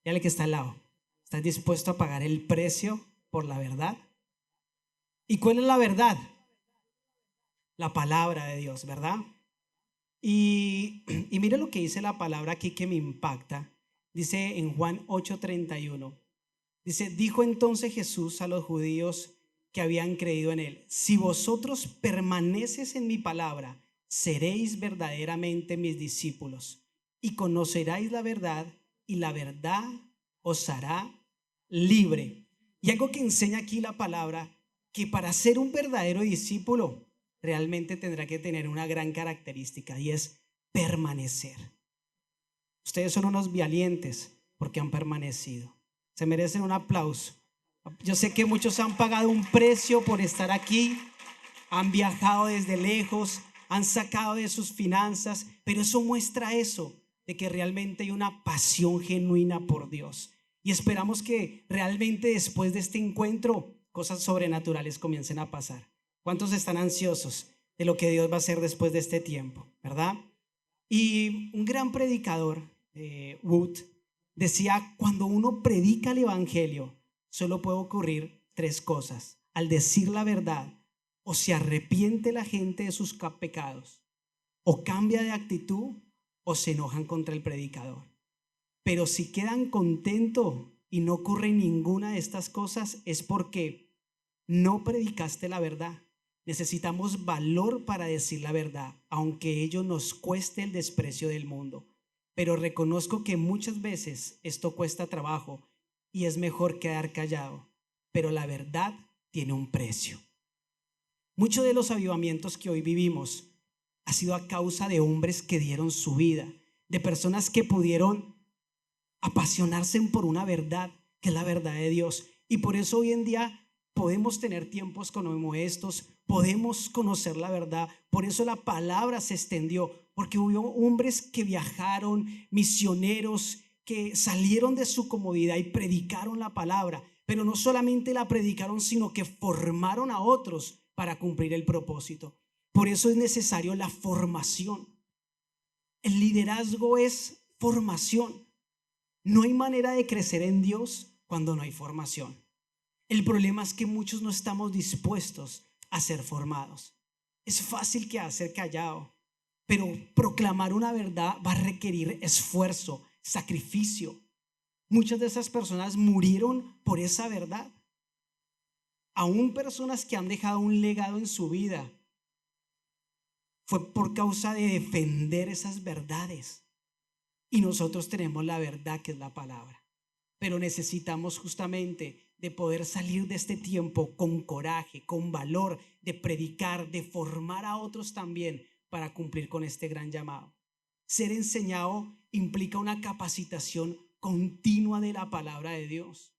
Dígale que está al lado. ¿Estás dispuesto a pagar el precio por la verdad? ¿Y cuál es la verdad? La palabra de Dios, ¿verdad? Y mire lo que dice la palabra aquí que me impacta. Dice en Juan 8:31. Dice, dijo entonces Jesús a los judíos que habían creído en él: si vosotros permaneces en mi palabra, seréis verdaderamente mis discípulos y conoceréis la verdad, y la verdad os hará libre. Y algo que enseña aquí la palabra, que para ser un verdadero discípulo realmente tendrá que tener una gran característica, y es permanecer. Ustedes son unos valientes porque han permanecido. Se merecen un aplauso. Yo sé que muchos han pagado un precio por estar aquí, han viajado desde lejos, han sacado de sus finanzas, pero eso muestra eso, de que realmente hay una pasión genuina por Dios. Y esperamos que realmente después de este encuentro cosas sobrenaturales comiencen a pasar. ¿Cuántos están ansiosos de lo que Dios va a hacer después de este tiempo, verdad? Y un gran predicador, Wood, decía, cuando uno predica el evangelio, solo puede ocurrir tres cosas: al decir la verdad, o se arrepiente la gente de sus pecados, o cambia de actitud, o se enojan contra el predicador. Pero si quedan contentos y no ocurre ninguna de estas cosas, es porque no predicaste la verdad. Necesitamos valor para decir la verdad, aunque ello nos cueste el desprecio del mundo. Pero reconozco que muchas veces esto cuesta trabajo y es mejor quedar callado. Pero la verdad tiene un precio. Muchos de los avivamientos que hoy vivimos ha sido a causa de hombres que dieron su vida, de personas que pudieron apasionarse por una verdad, que es la verdad de Dios. Y por eso hoy en día podemos tener tiempos como estos, podemos conocer la verdad. Por eso la palabra se extendió, porque hubo hombres que viajaron, misioneros que salieron de su comodidad y predicaron la palabra. Pero no solamente la predicaron, sino que formaron a otros para cumplir el propósito. Por eso es necesario la formación. El liderazgo es formación. No hay manera de crecer en Dios cuando no hay formación. El problema es que muchos no estamos dispuestos a ser formados. Es fácil quedarse callado, pero proclamar una verdad va a requerir esfuerzo, sacrificio. Muchas de esas personas murieron por esa verdad. Aún personas que han dejado un legado en su vida, fue por causa de defender esas verdades. Y nosotros tenemos la verdad, que es la palabra. Pero necesitamos justamente de poder salir de este tiempo con coraje, con valor, de predicar, de formar a otros también para cumplir con este gran llamado. Ser enseñado implica una capacitación continua de la palabra de Dios.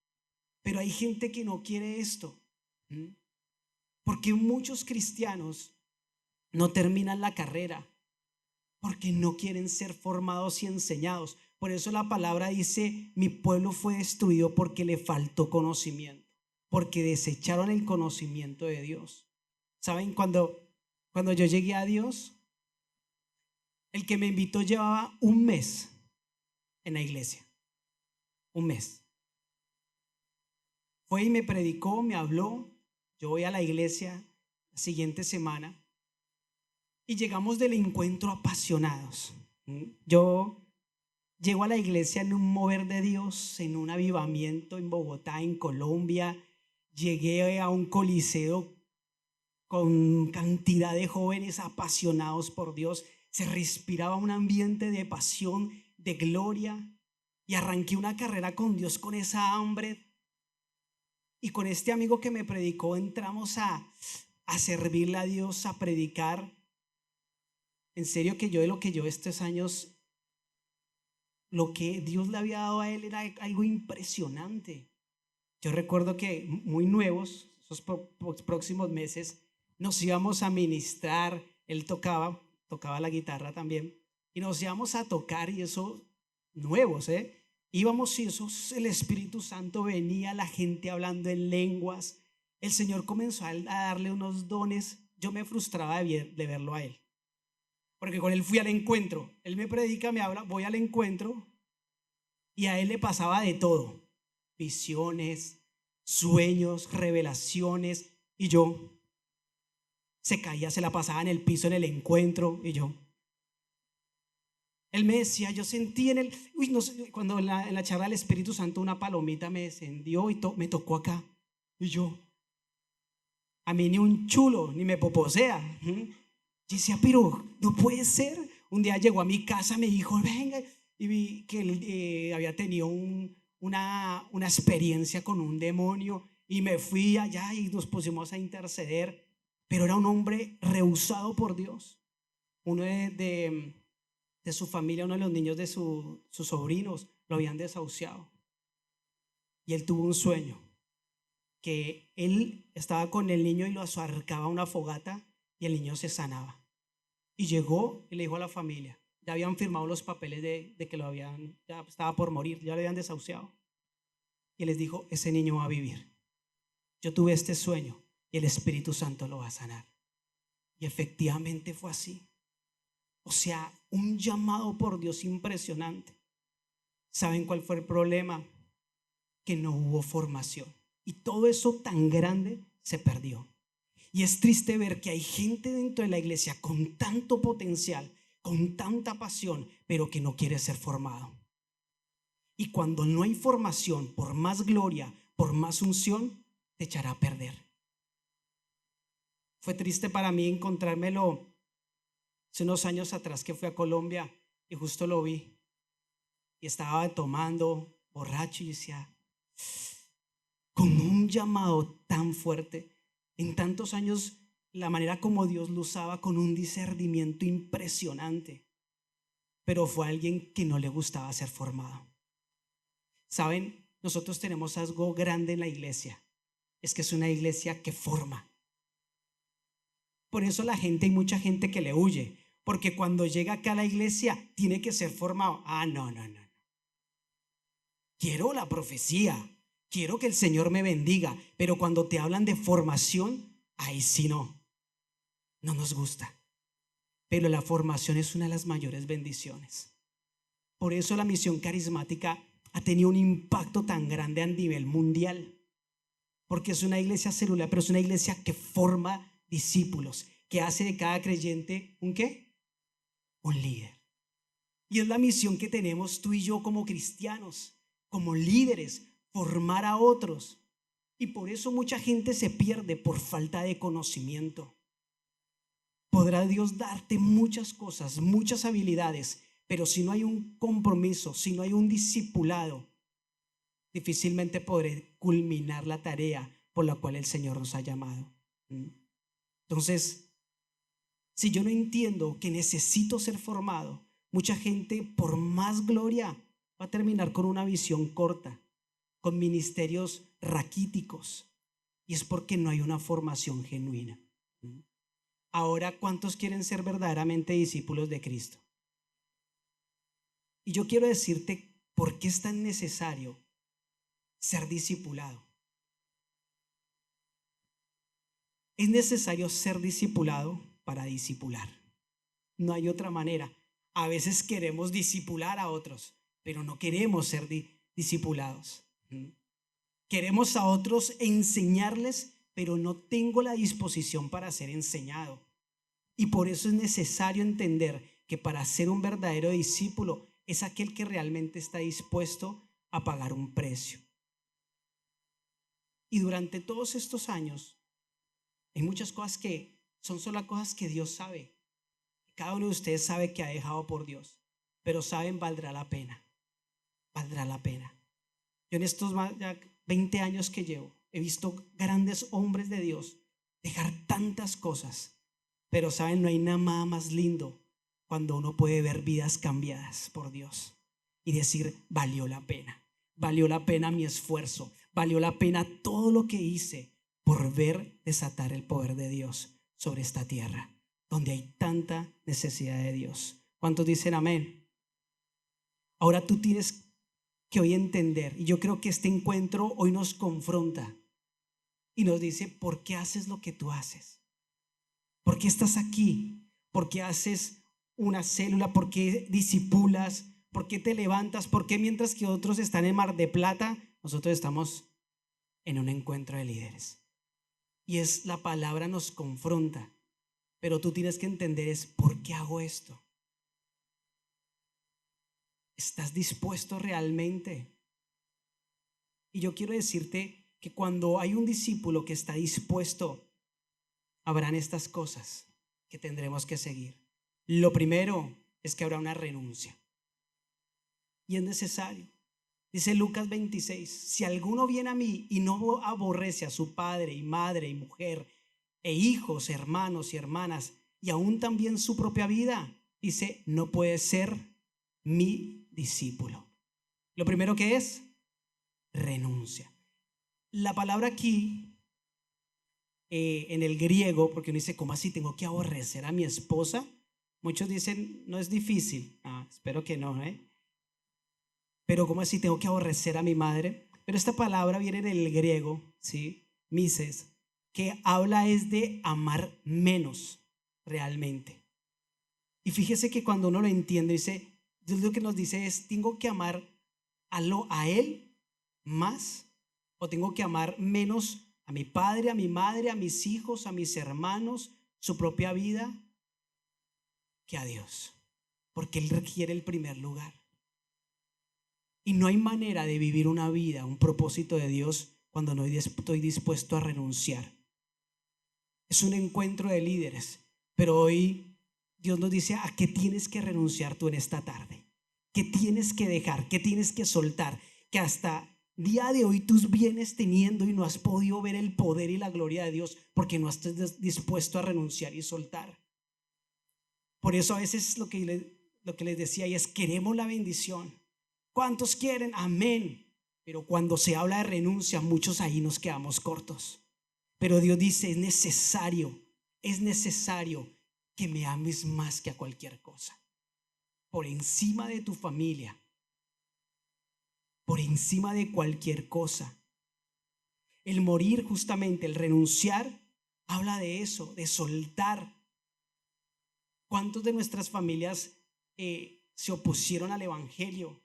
Pero hay gente que no quiere esto. Porque muchos cristianos no terminan la carrera porque no quieren ser formados y enseñados. Por eso la palabra dice: mi pueblo fue destruido porque le faltó conocimiento, porque desecharon el conocimiento de Dios. ¿Saben? Cuando yo llegué a Dios, el que me invitó llevaba un mes en la iglesia. Un mes. Fue y me predicó, me habló. Yo voy a la iglesia la siguiente semana y llegamos del encuentro apasionados. Yo llego a la iglesia en un mover de Dios, en un avivamiento en Bogotá, en Colombia. Llegué a un coliseo con cantidad de jóvenes apasionados por Dios. Se respiraba un ambiente de pasión, de gloria. Y arranqué una carrera con Dios con esa hambre. Y con este amigo que me predicó entramos a servirle a Dios, a predicar. En serio que yo de lo que yo estos años, lo que Dios le había dado a él era algo impresionante. Yo recuerdo que muy nuevos, esos próximos meses, nos íbamos a ministrar. Él tocaba la guitarra también, y nos íbamos a tocar, y eso, nuevos, íbamos, y eso, el Espíritu Santo venía, la gente hablando en lenguas. El Señor comenzó a darle unos dones. Yo me frustraba de verlo a él, porque con él fui al encuentro. Él me predica, me habla, voy al encuentro y a él le pasaba de todo, visiones, sueños, revelaciones, y yo se caía, se la pasaba en el piso en el encuentro, y yo. Él me decía, yo sentí en el, uy, no sé, cuando en la charla del Espíritu Santo una palomita me descendió y me tocó acá, y yo, a mí ni un chulo, ni me poposea. Yo decía, pero no puede ser. Un día llegó a mi casa, me dijo, venga, y vi que él había tenido una experiencia con un demonio, y me fui allá y nos pusimos a interceder, pero era un hombre rehusado por Dios. Uno de su familia, uno de los niños de sus sobrinos, lo habían desahuciado. Y él tuvo un sueño, que él estaba con el niño y lo acercaba a una fogata y el niño se sanaba. Y llegó y le dijo a la familia, ya habían firmado los papeles de que ya estaba por morir, ya lo habían desahuciado. Y les dijo, ese niño va a vivir. Yo tuve este sueño y el Espíritu Santo lo va a sanar. Y efectivamente fue así. O sea, un llamado por Dios impresionante. ¿Saben cuál fue el problema? Que no hubo formación. Y todo eso tan grande se perdió. Y es triste ver que hay gente dentro de la iglesia con tanto potencial, con tanta pasión, pero que no quiere ser formado. Y cuando no hay formación, por más gloria, por más unción, te echará a perder. Fue triste para mí encontrármelo hace unos años atrás, que fui a Colombia y justo lo vi. Y estaba tomando, borracho, y decía, con un llamado tan fuerte, en tantos años, la manera como Dios lo usaba, con un discernimiento impresionante, pero fue alguien que no le gustaba ser formado. Saben, nosotros tenemos algo grande en la iglesia, es que es una iglesia que forma. Por eso hay mucha gente que le huye, porque cuando llega acá a la iglesia tiene que ser formado. No. Quiero la profecía, quiero que el Señor me bendiga, pero cuando te hablan de formación, ahí sí no nos gusta. Pero la formación es una de las mayores bendiciones. Por eso la misión carismática ha tenido un impacto tan grande a nivel mundial, porque es una iglesia celular, pero es una iglesia que forma discípulos, que hace de cada creyente ¿un qué? Un líder. Y es la misión que tenemos tú y yo como cristianos, como líderes, formar a otros. Y por eso mucha gente se pierde por falta de conocimiento. Podrá Dios darte muchas cosas, muchas habilidades, pero si no hay un compromiso, si no hay un discipulado, difícilmente podré culminar la tarea por la cual el Señor nos ha llamado. Entonces, si yo no entiendo que necesito ser formado, mucha gente, por más gloria, va a terminar con una visión corta, con ministerios raquíticos, y es porque no hay una formación genuina. Ahora, ¿cuántos quieren ser verdaderamente discípulos de Cristo? Y yo quiero decirte por qué es tan necesario ser discipulado. Es necesario ser discipulado para discipular. No hay otra manera. A veces queremos discipular a otros, pero no queremos ser discipulados. Queremos a otros enseñarles, pero no tengo la disposición para ser enseñado. Y por eso es necesario entender que para ser un verdadero discípulo es aquel que realmente está dispuesto a pagar un precio. Y durante todos estos años hay muchas cosas que son solo cosas que Dios sabe. Cada uno de ustedes sabe que ha dejado por Dios, pero saben, valdrá la pena. Valdrá la pena. Yo en estos ya 20 años que llevo, he visto grandes hombres de Dios dejar tantas cosas, pero saben, no hay nada más lindo cuando uno puede ver vidas cambiadas por Dios y decir, valió la pena mi esfuerzo, valió la pena todo lo que hice por ver desatar el poder de Dios sobre esta tierra, donde hay tanta necesidad de Dios. ¿Cuántos dicen amén? Ahora tú tienes que hoy entender, y yo creo que este encuentro hoy nos confronta y nos dice, ¿por qué haces lo que tú haces? ¿Por qué estás aquí? ¿Por qué haces una célula? ¿Por qué discipulas? ¿Por qué te levantas? ¿Por qué mientras que otros están en Mar de Plata, nosotros estamos en un encuentro de líderes? Y es la palabra nos confronta, pero tú tienes que entender es ¿por qué hago esto? ¿Estás dispuesto realmente? Y yo quiero decirte que cuando hay un discípulo que está dispuesto, habrán estas cosas que tendremos que seguir. Lo primero es que habrá una renuncia. Y es necesario. Dice Lucas 26, si alguno viene a mí y no aborrece a su padre y madre y mujer e hijos, hermanos y hermanas, y aún también su propia vida, dice, no puede ser mi discípulo. Lo primero que es renuncia. La palabra aquí, en el griego, porque uno dice, ¿cómo así tengo que aborrecer a mi esposa? Muchos dicen, no es difícil. Espero que no, Pero ¿cómo así tengo que aborrecer a mi madre? Pero esta palabra viene del griego, ¿sí? Mises, que habla es de amar menos realmente. Y fíjese que cuando uno lo entiende, dice, Dios lo que nos dice es, tengo que amar a él más o tengo que amar menos a mi padre, a mi madre, a mis hijos, a mis hermanos, su propia vida, que a Dios, porque Él requiere el primer lugar. Y no hay manera de vivir una vida, un propósito de Dios cuando no estoy dispuesto a renunciar. Es un encuentro de líderes, pero hoy Dios nos dice a qué tienes que renunciar tú en esta tarde, qué tienes que dejar, qué tienes que soltar, que hasta día de hoy tú vienes teniendo y no has podido ver el poder y la gloria de Dios porque no estás dispuesto a renunciar y soltar. Por eso a veces lo que les decía y es queremos la bendición. ¿Cuántos quieren? Amén. Pero cuando se habla de renuncia, muchos ahí nos quedamos cortos. Pero Dios dice, es necesario que me ames más que a cualquier cosa. Por encima de tu familia, por encima de cualquier cosa. El morir, justamente, el renunciar, habla de eso, de soltar. ¿Cuántos de nuestras familias se opusieron al evangelio?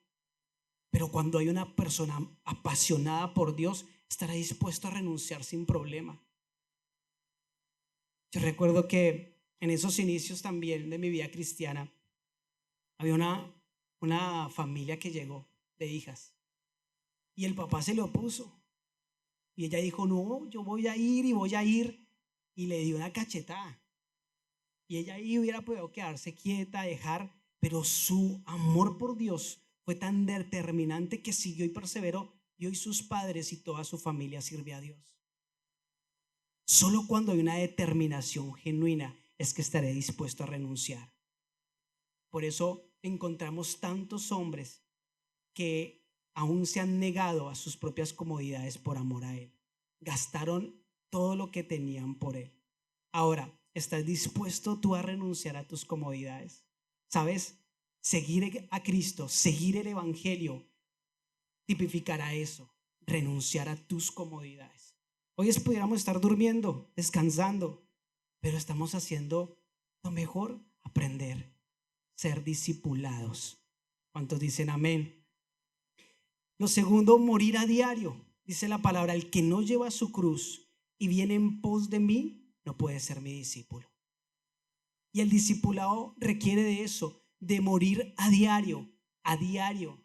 Pero cuando hay una persona apasionada por Dios, estará dispuesto a renunciar sin problema. Yo recuerdo que en esos inicios también de mi vida cristiana, había una familia que llegó de hijas y el papá se le opuso. Y ella dijo, no, yo voy a ir y voy a ir. Y le dio una cachetada. Y ella ahí hubiera podido quedarse quieta, dejar, pero su amor por Dios fue tan determinante que siguió y perseveró. Y hoy sus padres y toda su familia sirve a Dios. Solo cuando hay una determinación genuina es que estaré dispuesto a renunciar. Por eso encontramos tantos hombres que aún se han negado a sus propias comodidades por amor a Él. Gastaron todo lo que tenían por Él. Ahora, ¿estás dispuesto tú a renunciar a tus comodidades? ¿Sabes? Seguir a Cristo, seguir el Evangelio, tipificará eso, renunciar a tus comodidades. Hoy pudiéramos estar durmiendo, descansando, pero estamos haciendo lo mejor, aprender, ser discipulados. ¿Cuántos dicen amén? Lo segundo, morir a diario. Dice la palabra, el que no lleva su cruz y viene en pos de mí, no puede ser mi discípulo. Y el discipulado requiere de eso, de morir a diario, a diario.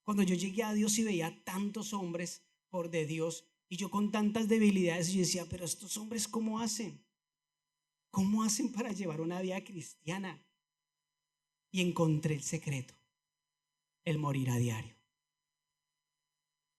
Cuando yo llegué a Dios y veía tantos hombres por de Dios y yo con tantas debilidades, yo decía, pero estos hombres ¿cómo hacen? ¿Cómo hacen para llevar una vida cristiana? Y encontré el secreto, el morir a diario.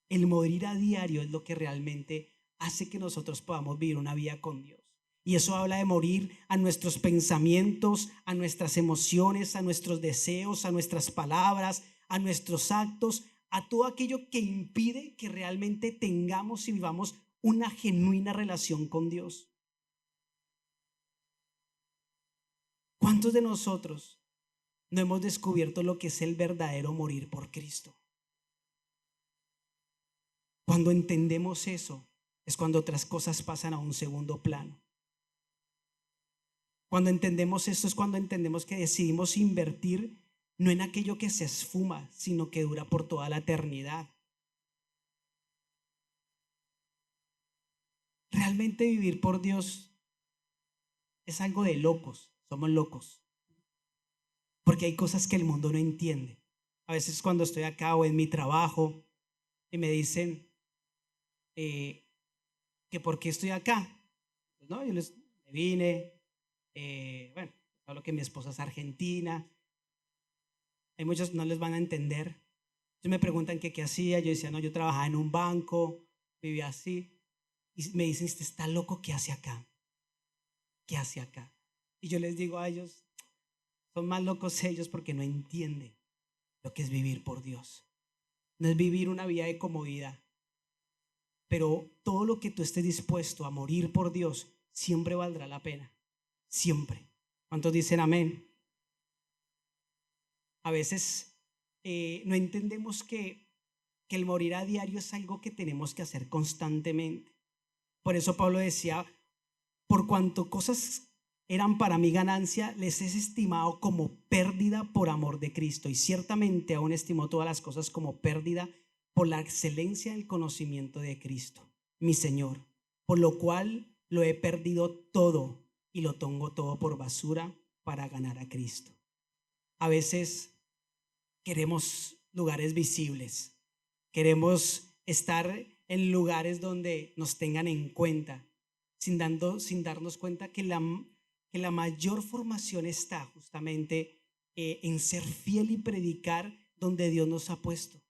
El morir a diario es lo que realmente hace que nosotros podamos vivir una vida con Dios. Y eso habla de morir a nuestros pensamientos, a nuestras emociones, a nuestros deseos, a nuestras palabras, a nuestros actos, a todo aquello que impide que realmente tengamos y vivamos una genuina relación con Dios. ¿Cuántos de nosotros no hemos descubierto lo que es el verdadero morir por Cristo? Cuando entendemos eso, es cuando otras cosas pasan a un segundo plano. Cuando entendemos esto es cuando entendemos que decidimos invertir no en aquello que se esfuma, sino que dura por toda la eternidad. Realmente vivir por Dios es algo de locos, somos locos, porque hay cosas que el mundo no entiende. A veces cuando estoy acá o en mi trabajo y me dicen que por qué estoy acá, pues no, me vine, bueno, hablo que mi esposa es argentina, hay muchos no les van a entender. Ellos me preguntan que qué hacía, yo decía, no, yo trabajaba en un banco, vivía así, y me dicen, ¿usted está loco? ¿Qué hace acá? ¿Qué hace acá? Y yo les digo a ellos, son más locos ellos porque no entienden lo que es vivir por Dios. No es vivir una vida de comodidad, pero todo lo que tú estés dispuesto a morir por Dios siempre valdrá la pena, siempre. ¿Cuántos dicen amén? A veces no entendemos que el morir a diario es algo que tenemos que hacer constantemente. Por eso Pablo decía, por cuanto cosas eran para mi ganancia, les he estimado como pérdida por amor de Cristo. Y ciertamente aún estimo todas las cosas como pérdida por la excelencia del conocimiento de Cristo, mi Señor, por lo cual lo he perdido todo y lo tengo todo por basura para ganar a Cristo. A veces queremos lugares visibles, queremos estar en lugares donde nos tengan en cuenta, sin darnos cuenta que la mayor formación está justamente en ser fiel y predicar donde Dios nos ha puesto.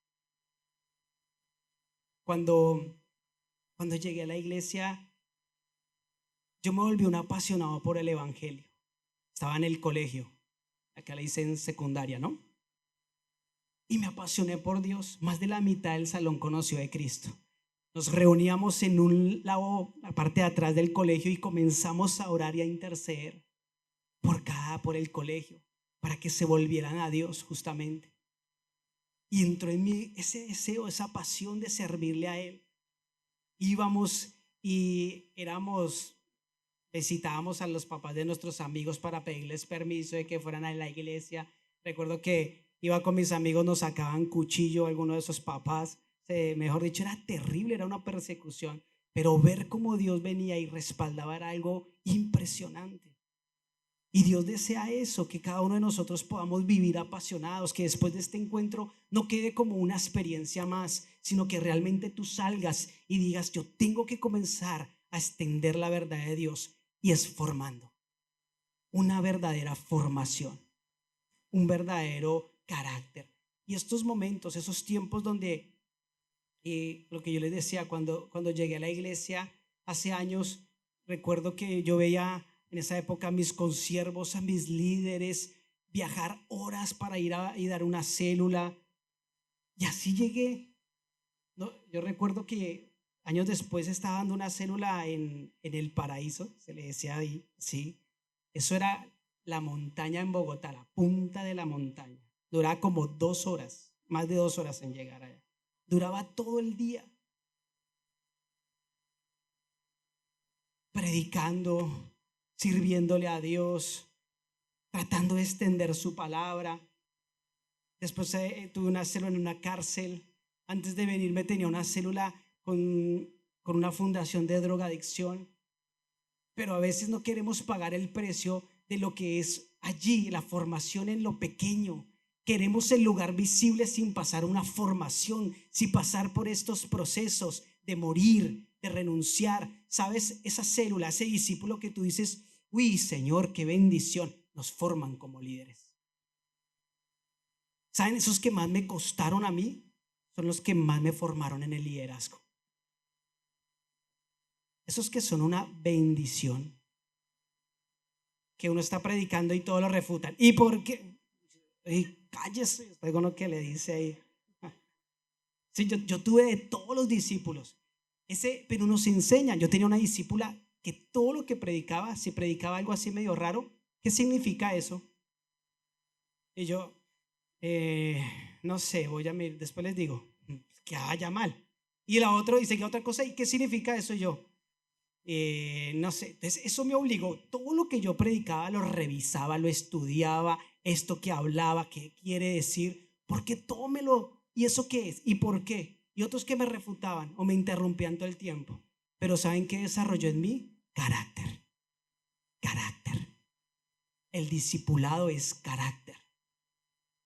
Cuando llegué a la iglesia, yo me volví un apasionado por el evangelio. Estaba en el colegio, acá le dicen secundaria, ¿no? Y me apasioné por Dios. Más de la mitad del salón conoció de Cristo. Nos reuníamos en un lado, la parte de atrás del colegio, y comenzamos a orar y a interceder por el colegio, para que se volvieran a Dios justamente. Y entró en mí ese deseo, esa pasión de servirle a Él. Íbamos y visitábamos a los papás de nuestros amigos para pedirles permiso de que fueran a la iglesia. Recuerdo que iba con mis amigos, nos sacaban cuchillo algunos de esos papás. Mejor dicho, era terrible, era una persecución. Pero ver cómo Dios venía y respaldaba era algo impresionante. Y Dios desea eso, que cada uno de nosotros podamos vivir apasionados, que después de este encuentro no quede como una experiencia más, sino que realmente tú salgas y digas, yo tengo que comenzar a extender la verdad de Dios, y es formando una verdadera formación, un verdadero carácter. Y estos momentos, esos tiempos donde, lo que yo les decía, cuando llegué a la iglesia hace años, recuerdo que yo veía en esa época a mis consiervos, a mis líderes, viajar horas para ir a dar una célula. Y así llegué. No, yo recuerdo que años después estaba dando una célula en El Paraíso, se le decía ahí, sí. Eso era la montaña en Bogotá, la punta de la montaña. Duraba como 2 horas, más de 2 horas en llegar allá. Duraba todo el día predicando, sirviéndole a Dios, tratando de extender su palabra. Después tuve una célula en una cárcel. Antes de venirme tenía una célula con una fundación de drogadicción. Pero a veces no queremos pagar el precio de lo que es allí, la formación en lo pequeño. Queremos el lugar visible sin pasar una formación, sin pasar por estos procesos de morir, de renunciar. ¿Sabes? Esa célula, ese discípulo que tú dices, uy, Señor, qué bendición, nos forman como líderes. ¿Saben? Esos que más me costaron a mí son los que más me formaron en el liderazgo. Esos que son una bendición, que uno está predicando y todos lo refutan. ¿Y por qué? Ey, cállese, oigo lo que le dice ahí. Sí, yo tuve de todos los discípulos, pero nos enseñan. Yo tenía una discípula que todo lo que predicaba, si predicaba algo así medio raro, ¿qué significa eso? Y yo, no sé, voy a mirar, después les digo, que haya mal. Y la otra dice que otra cosa, ¿y qué significa eso? Y yo, no sé. Entonces eso me obligó, todo lo que yo predicaba lo revisaba, lo estudiaba, esto que hablaba, qué quiere decir, porque tómelo. ¿Y eso qué es? ¿Y por qué? Y otros que me refutaban o me interrumpían todo el tiempo. Pero ¿saben qué desarrolló en mí? Carácter. Carácter. El discipulado es carácter.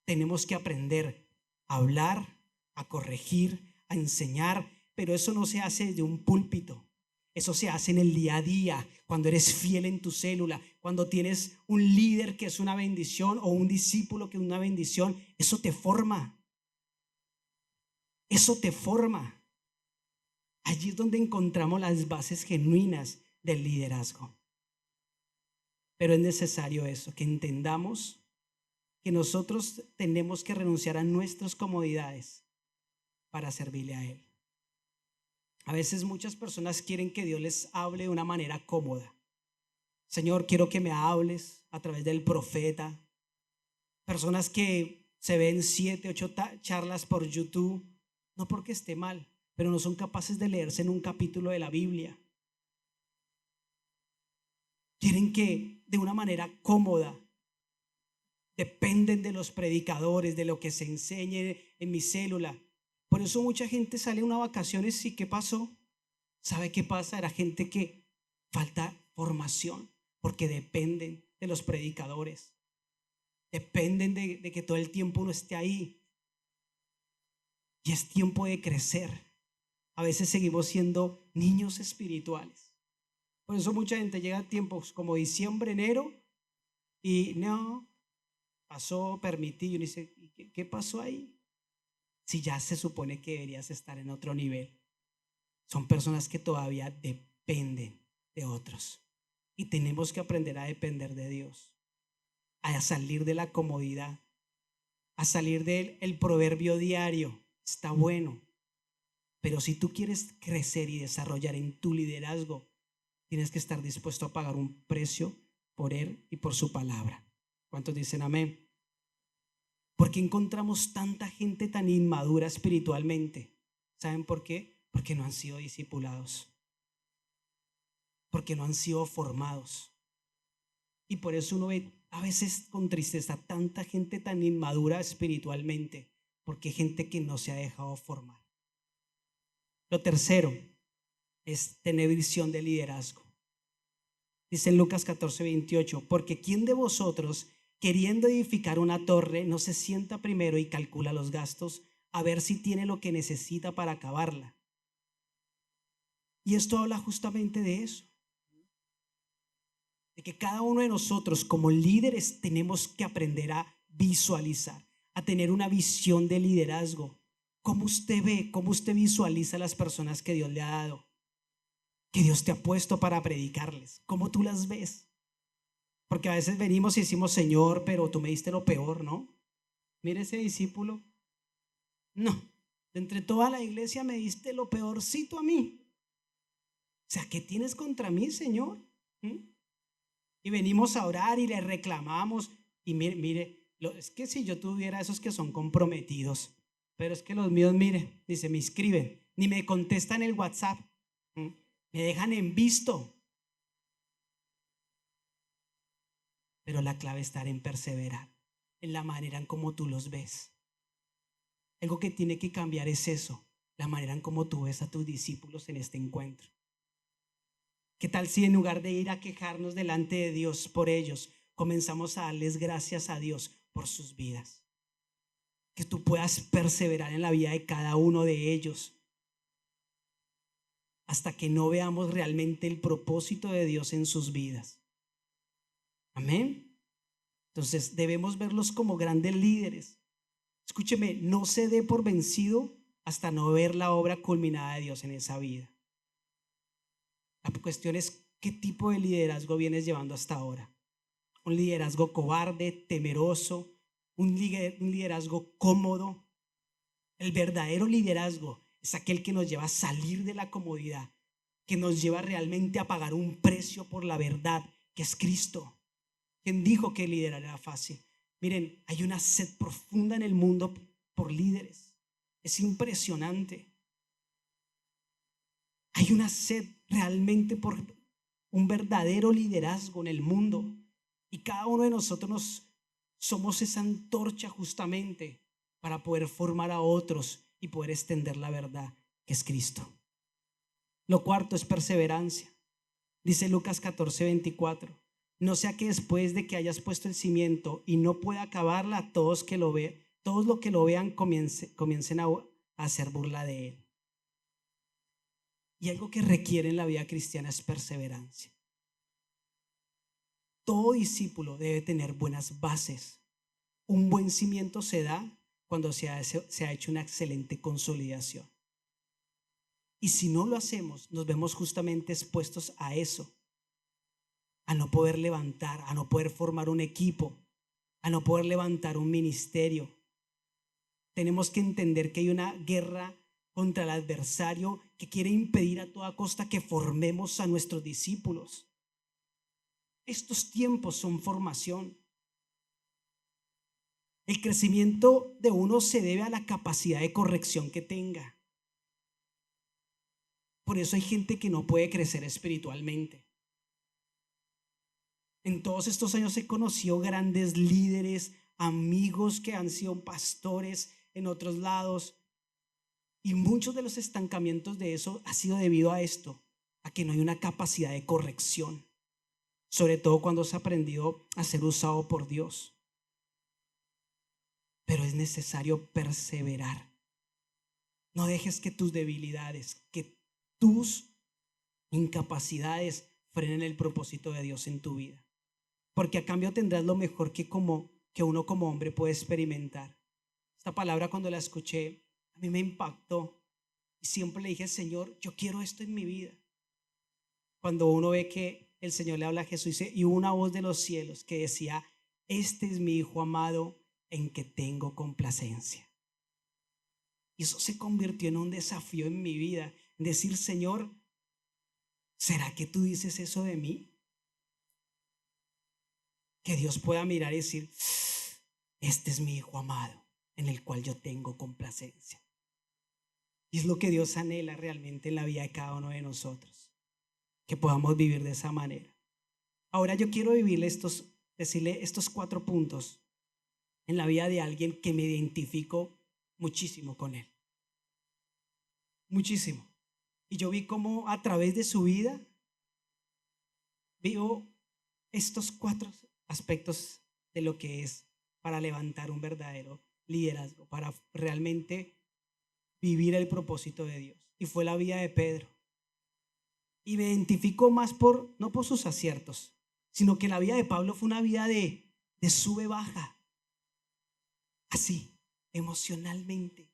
Tenemos que aprender a hablar, a corregir, a enseñar, pero eso no se hace desde un púlpito. Eso se hace en el día a día, cuando eres fiel en tu célula, cuando tienes un líder que es una bendición o un discípulo que es una bendición. Eso te forma. Eso te forma. Allí es donde encontramos las bases genuinas del liderazgo. Pero es necesario eso, que entendamos que nosotros tenemos que renunciar a nuestras comodidades para servirle a Él. A veces muchas personas quieren que Dios les hable de una manera cómoda. Señor, quiero que me hables a través del profeta. Personas que se ven 7, 8 charlas por YouTube, no porque esté mal, pero no son capaces de leerse en un capítulo de la Biblia. Quieren que de una manera cómoda, dependen de los predicadores, de lo que se enseñe en mi célula. Por eso mucha gente sale a unas vacaciones y ¿qué pasó? ¿Sabe qué pasa? Era gente que falta formación porque dependen de los predicadores. Dependen de que todo el tiempo uno esté ahí. Y es tiempo de crecer. A veces seguimos siendo niños espirituales. Por eso mucha gente llega a tiempos como diciembre, enero y no, pasó, permití. Y uno dice, ¿qué pasó ahí? Si ya se supone que deberías estar en otro nivel. Son personas que todavía dependen de otros. Y tenemos que aprender a depender de Dios, a salir de la comodidad, a salir del proverbio diario. Está bueno, pero si tú quieres crecer y desarrollar en tu liderazgo, tienes que estar dispuesto a pagar un precio por Él y por su palabra. ¿Cuántos dicen amén? ¿Por qué encontramos tanta gente tan inmadura espiritualmente? ¿Saben por qué? Porque no han sido discipulados, porque no han sido formados. Y por eso uno ve a veces con tristeza tanta gente tan inmadura espiritualmente, porque hay gente que no se ha dejado formar. Lo tercero es tener visión de liderazgo. Dice en Lucas 14:28, porque ¿quién de vosotros, queriendo edificar una torre, no se sienta primero y calcula los gastos a ver si tiene lo que necesita para acabarla? Y esto habla justamente de eso, de que cada uno de nosotros como líderes tenemos que aprender a visualizar, a tener una visión de liderazgo. ¿Cómo usted ve, cómo usted visualiza a las personas que Dios le ha dado, que Dios te ha puesto para predicarles? ¿Cómo tú las ves? Porque a veces venimos y decimos, Señor, pero tú me diste lo peor, ¿no? Mire ese discípulo. No, de entre toda la iglesia me diste lo peorcito a mí. O sea, ¿qué tienes contra mí, Señor? Y venimos a orar y le reclamamos. Y mire, es que si yo tuviera esos que son comprometidos, pero es que los míos, mire, ni se me inscriben, ni me contestan el WhatsApp, me dejan en visto. Pero la clave está en perseverar, en la manera en cómo tú los ves. Algo que tiene que cambiar es eso, la manera en cómo tú ves a tus discípulos en este encuentro. ¿Qué tal si en lugar de ir a quejarnos delante de Dios por ellos, comenzamos a darles gracias a Dios por sus vidas? Que tú puedas perseverar en la vida de cada uno de ellos hasta que no veamos realmente el propósito de Dios en sus vidas. Amén. Entonces debemos verlos como grandes líderes. Escúcheme, no se dé por vencido hasta no ver la obra culminada de Dios en esa vida. La cuestión es qué tipo de liderazgo vienes llevando hasta ahora. Un liderazgo cobarde, temeroso, un liderazgo cómodo. El verdadero liderazgo es aquel que nos lleva a salir de la comodidad, que nos lleva realmente a pagar un precio por la verdad, que es Cristo. ¿Quién dijo que liderar era fácil? Miren, hay una sed profunda en el mundo por líderes. Es impresionante. Hay una sed realmente por un verdadero liderazgo en el mundo. Y cada uno de nosotros somos esa antorcha justamente para poder formar a otros y poder extender la verdad que es Cristo. Lo cuarto es perseverancia. Dice Lucas 14:24. No sea que después de que hayas puesto el cimiento y no pueda acabarla, todos los que lo vean comiencen a hacer burla de él. Y algo que requiere en la vida cristiana es perseverancia. Todo discípulo debe tener buenas bases. Un buen cimiento se da cuando se ha hecho una excelente consolidación. Y si no lo hacemos, nos vemos justamente expuestos a eso, a no poder levantar, a no poder formar un equipo, a no poder levantar un ministerio. Tenemos que entender que hay una guerra contra el adversario que quiere impedir a toda costa que formemos a nuestros discípulos. Estos tiempos son formación. El crecimiento de uno se debe a la capacidad de corrección que tenga. Por eso hay gente que no puede crecer espiritualmente. En todos estos años he conocido grandes líderes, amigos que han sido pastores en otros lados, y muchos de los estancamientos de eso ha sido debido a esto, a que no hay una capacidad de corrección, sobre todo cuando se ha aprendido a ser usado por Dios. Pero es necesario perseverar. No dejes que tus debilidades, que tus incapacidades frenen el propósito de Dios en tu vida, porque a cambio tendrás lo mejor que uno como hombre puede experimentar. Esta palabra, cuando la escuché, a mí me impactó y siempre le dije: Señor, yo quiero esto en mi vida. Cuando uno ve que el Señor le habla a Jesús y hubo una voz de los cielos que decía: este es mi Hijo amado en que tengo complacencia. Y eso se convirtió en un desafío en mi vida, en decir: Señor, ¿será que tú dices eso de mí? Que Dios pueda mirar y decir: este es mi Hijo amado en el cual yo tengo complacencia. Y es lo que Dios anhela realmente en la vida de cada uno de nosotros, que podamos vivir de esa manera. Ahora yo quiero decirle estos 4 puntos en la vida de alguien que me identifico muchísimo con él. Muchísimo. Y yo vi cómo a través de su vida vio estos 4 aspectos de lo que es para levantar un verdadero liderazgo, para realmente vivir el propósito de Dios. Y fue la vida de Pedro. Y me identificó más no por sus aciertos, sino que la vida de Pablo fue una vida de sube baja, así, emocionalmente.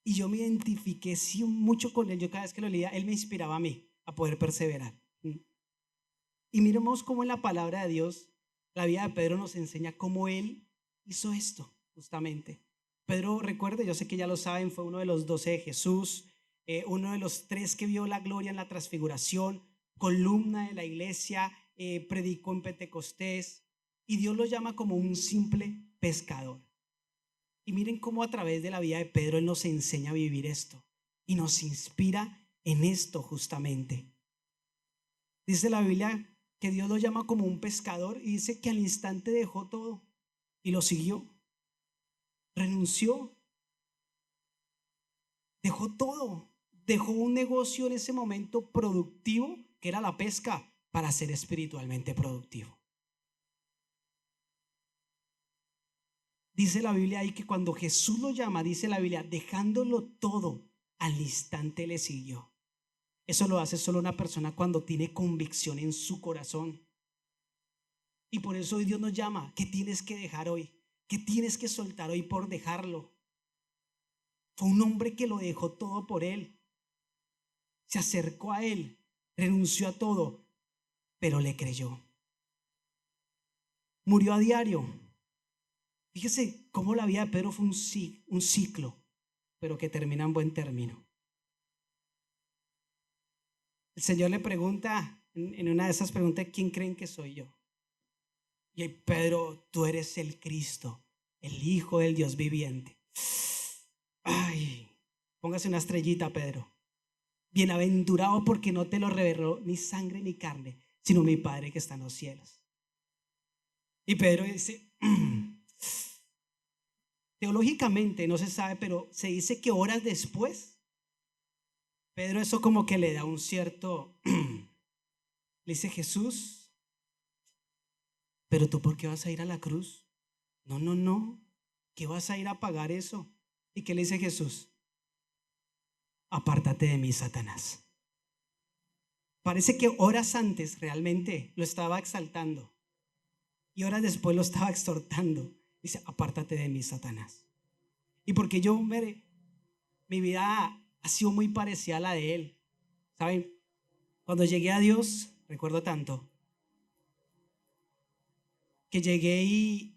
Y yo me identifiqué sí mucho con él. Yo cada vez que lo leía, él me inspiraba a mí a poder perseverar. Y miremos cómo en la palabra de Dios, la vida de Pedro nos enseña cómo él hizo esto justamente. Pedro, recuerde, yo sé que ya lo saben, fue uno de los 12 de Jesús, uno de los 3 que vio la gloria en la transfiguración, columna de la iglesia, predicó en Pentecostés, y Dios lo llama como un simple pescador. Y miren cómo a través de la vida de Pedro él nos enseña a vivir esto y nos inspira en esto justamente. Dice la Biblia que Dios lo llama como un pescador y dice que al instante dejó todo y lo siguió. Renunció, dejó todo, dejó un negocio en ese momento productivo que era la pesca para ser espiritualmente productivo. Dice la Biblia ahí que cuando Jesús lo llama, dice la Biblia, dejándolo todo, al instante le siguió. Eso lo hace solo una persona cuando tiene convicción en su corazón. Y por eso hoy Dios nos llama: ¿qué tienes que dejar hoy? ¿Qué tienes que soltar hoy por dejarlo? Fue un hombre que lo dejó todo por él. Se acercó a él, renunció a todo, pero le creyó. Murió a diario. Fíjese cómo la vida de Pedro fue un ciclo, pero que termina en buen término. El Señor le pregunta, en una de esas preguntas: ¿quién creen que soy yo? Y Pedro: tú eres el Cristo, el Hijo del Dios viviente. Ay, póngase una estrellita, Pedro. Bienaventurado, porque no te lo reveló ni sangre ni carne, sino mi Padre que está en los cielos. Y Pedro dice, teológicamente no se sabe, pero se dice que horas después, Pedro eso como que le da un cierto, le dice, Jesús, pero tú ¿por qué vas a ir a la cruz? No, no, no, ¿qué vas a ir a pagar eso? ¿Y qué le dice Jesús? Apártate de mí, Satanás. Parece que horas antes realmente lo estaba exaltando y horas después lo estaba exhortando. Dice, apártate de mí, Satanás. Y porque mi vida ha sido muy parecida a la de él. ¿Saben? Cuando llegué a Dios, recuerdo tanto, que llegué y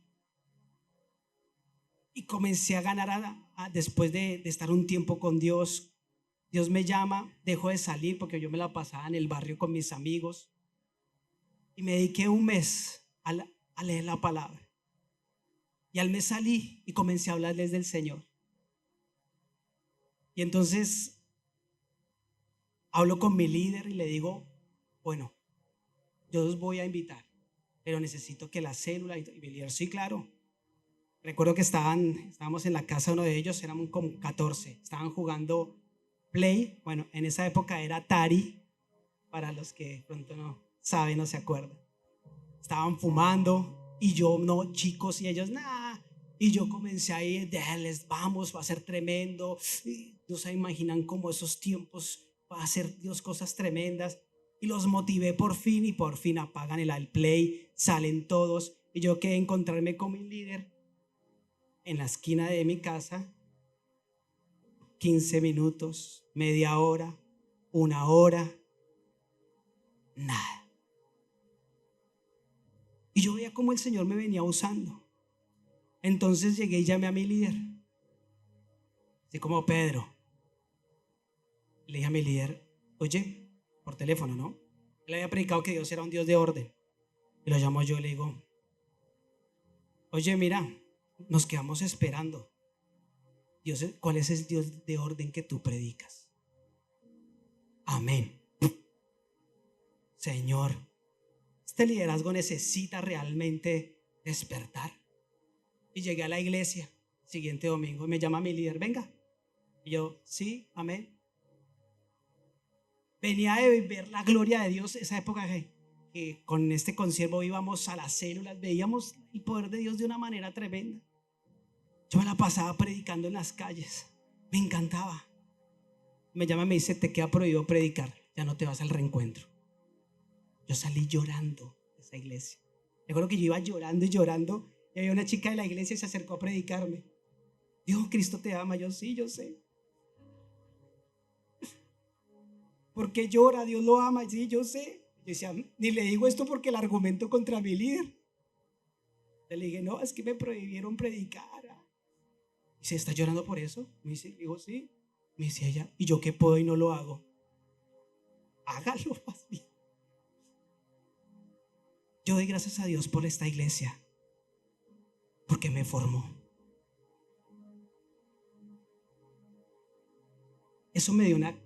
comencé a ganar después de estar un tiempo con Dios. Dios me llama, dejo de salir porque yo me la pasaba en el barrio con mis amigos y me dediqué un mes a leer la palabra. Y al mes salí y comencé a hablarles del Señor. Y entonces hablo con mi líder y le digo, bueno, yo los voy a invitar, pero necesito que la célula y mi líder, sí, claro. Recuerdo que estábamos en la casa de uno de ellos, éramos como 14, estaban jugando Play, bueno, en esa época era Atari, para los que de pronto no saben, no se acuerdan. Estaban fumando y yo no, chicos, y ellos nada. Y yo comencé ahí, déjales, vamos, va a ser tremendo. Y no se imaginan cómo esos tiempos va a hacer Dios cosas tremendas. Y los motivé por fin y por fin apagan el Play, salen todos. Y yo quedé encontrarme con mi líder en la esquina de mi casa, 15 minutos, media hora, una hora, nada. Y yo veía cómo el Señor me venía usando. Entonces llegué y llamé a mi líder, así como Pedro. Le dije a mi líder, oye, por teléfono, ¿no? Él había predicado que Dios era un Dios de orden. Y lo llamo yo y le digo, oye, mira, nos quedamos esperando. Dios, ¿cuál es el Dios de orden que tú predicas? Amén. Señor, este liderazgo necesita realmente despertar. Y llegué a la iglesia siguiente domingo y me llama mi líder, venga. Y yo, sí, amén. Venía de ver la gloria de Dios, esa época que con este consiervo íbamos a las células, veíamos el poder de Dios de una manera tremenda. Yo me la pasaba predicando en las calles, me encantaba. Me llama y me dice, te queda prohibido predicar, ya no te vas al reencuentro. Yo salí llorando de esa iglesia. Recuerdo que yo iba llorando y llorando y había una chica de la iglesia y se acercó a predicarme. Dijo, Cristo te ama. Yo, sí, yo sé. ¿Por qué llora? Dios lo ama. Sí, yo sé. Yo decía, ni le digo esto porque el argumento contra mi líder. Le dije, no, es que me prohibieron predicar. ¿Y se está llorando por eso? Me dice, digo, sí. Me dice ella, ¿y yo qué puedo y no lo hago? Hágalo más bien. Yo doy gracias a Dios por esta iglesia, porque me formó. Eso me dio una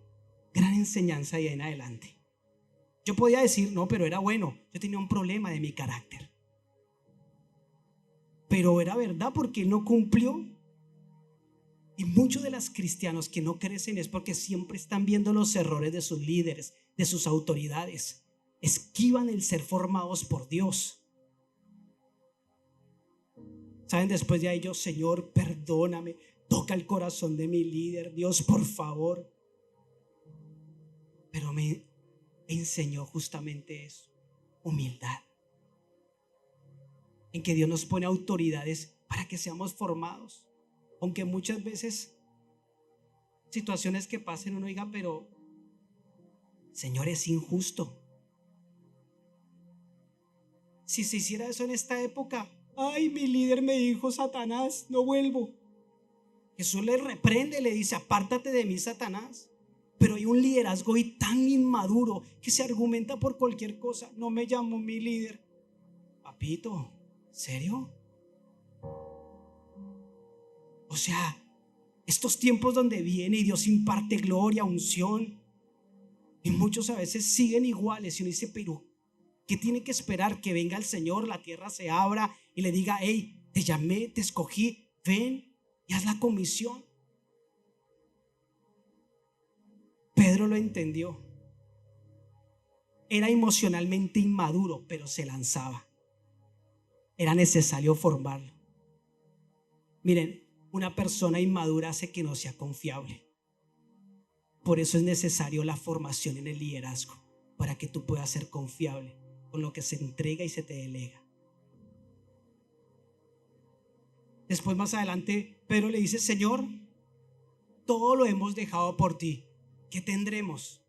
gran enseñanza de ahí en adelante. Yo podía decir, no, pero era bueno. Yo tenía un problema de mi carácter. Pero era verdad porque no cumplió. Y muchos de los cristianos que no crecen es porque siempre están viendo los errores de sus líderes, de sus autoridades. Esquivan el ser formados por Dios. ¿Saben? Después de ahí yo, Señor, perdóname, toca el corazón de mi líder, Dios, por favor. Pero me enseñó justamente eso, humildad. En que Dios nos pone autoridades para que seamos formados. Aunque muchas veces situaciones que pasen uno diga, pero Señor, es injusto. Si se hiciera eso en esta época, ay, mi líder me dijo, Satanás, no vuelvo. Jesús le reprende, le dice, apártate de mí, Satanás. Pero hay un liderazgo hoy tan inmaduro que se argumenta por cualquier cosa. No me llamó mi líder. Papito, ¿serio? O sea, estos tiempos donde viene y Dios imparte gloria, unción, y muchos a veces siguen iguales. Y uno dice, pero ¿qué tiene que esperar? Que venga el Señor, la tierra se abra y le diga: hey, te llamé, te escogí, ven y haz la comisión. Pedro lo entendió. Era emocionalmente inmaduro, pero se lanzaba. Era necesario formarlo. Miren, una persona inmadura hace que no sea confiable. Por eso es necesario la formación en el liderazgo, para que tú puedas ser confiable con lo que se entrega y se te delega. Después, más adelante, Pedro le dice: Señor, todo lo hemos dejado por ti. ¿Qué tendremos?